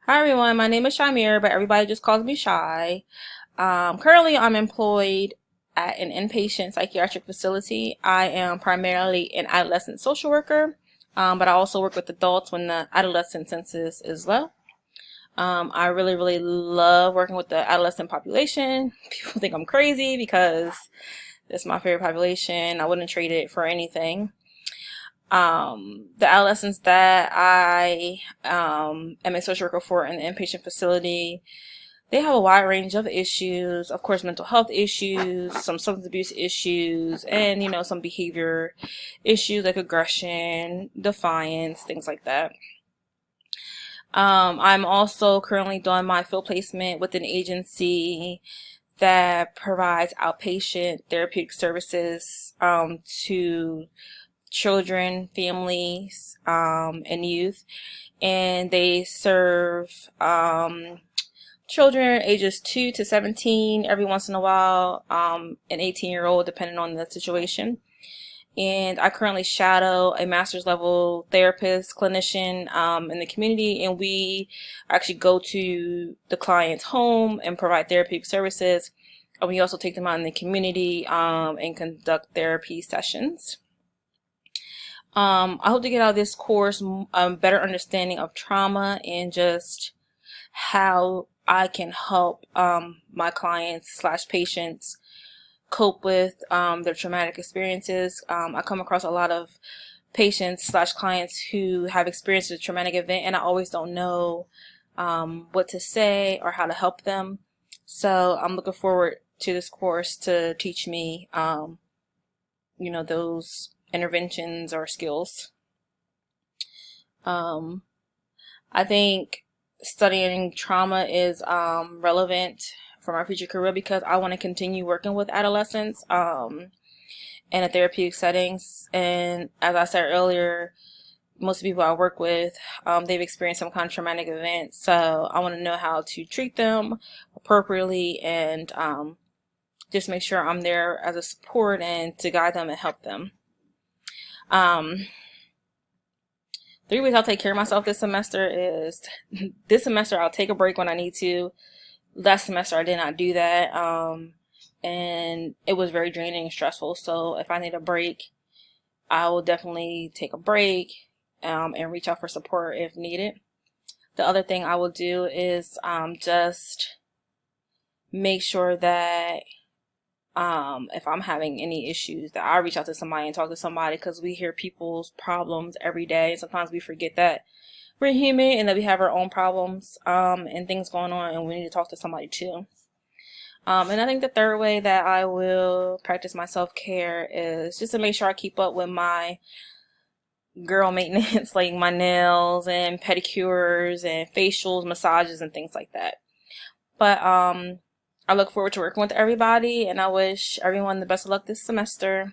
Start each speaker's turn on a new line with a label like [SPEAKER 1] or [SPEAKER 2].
[SPEAKER 1] Hi everyone, my name is Shamir, but everybody just calls me Shy. Currently, I'm employed at an inpatient psychiatric facility. I am primarily an adolescent social worker, but I also work with adults when the adolescent census is low. I really love working with the adolescent population. People think I'm crazy because it's my favorite population. I wouldn't trade it for anything. The adolescents that I am a social worker for in the inpatient facility, they have a wide range of issues. Of course, mental health issues, some substance abuse issues, and some behavior issues like aggression, defiance, things like that. I'm also currently doing my field placement with an agency that provides outpatient therapeutic services to children, families, and youth. And they serve children ages 2 to 17 every once in a while, an 18-year-old, depending on the situation. And I currently shadow a master's level therapist, clinician in the community, and we actually go to the client's home and provide therapeutic services. And we also take them out in the community and conduct therapy sessions. I hope to get out of this course a better understanding of trauma and just how I can help my clients slash patients cope with their traumatic experiences. I come across a lot of patients slash clients who have experienced a traumatic event, and I always don't know what to say or how to help them. So I'm looking forward to this course to teach me, those interventions or skills. I think studying trauma is relevant for my future career because I want to continue working with adolescents in a therapeutic settings. And as I said earlier, most people I work with, they've experienced some kind of traumatic event. So I want to know how to treat them appropriately and just make sure I'm there as a support and to guide them and help them. 3 ways I'll take care of myself this semester is this semester I'll take a break when I need to. Last semester I did not do that. And it was very draining and stressful. So if I need a break, I will definitely take a break and reach out for support if needed. The other thing I will do is just make sure that if I'm having any issues, that I reach out to somebody and talk to somebody, because we hear people's problems every day. Sometimes we forget that we're human and that we have our own problems and things going on, and we need to talk to somebody too. And I think the third way that I will practice my self-care is just to make sure I keep up with my girl maintenance, like my nails and pedicures and facials, massages, and things like that. But I look forward to working with everybody, and I wish everyone the best of luck this semester.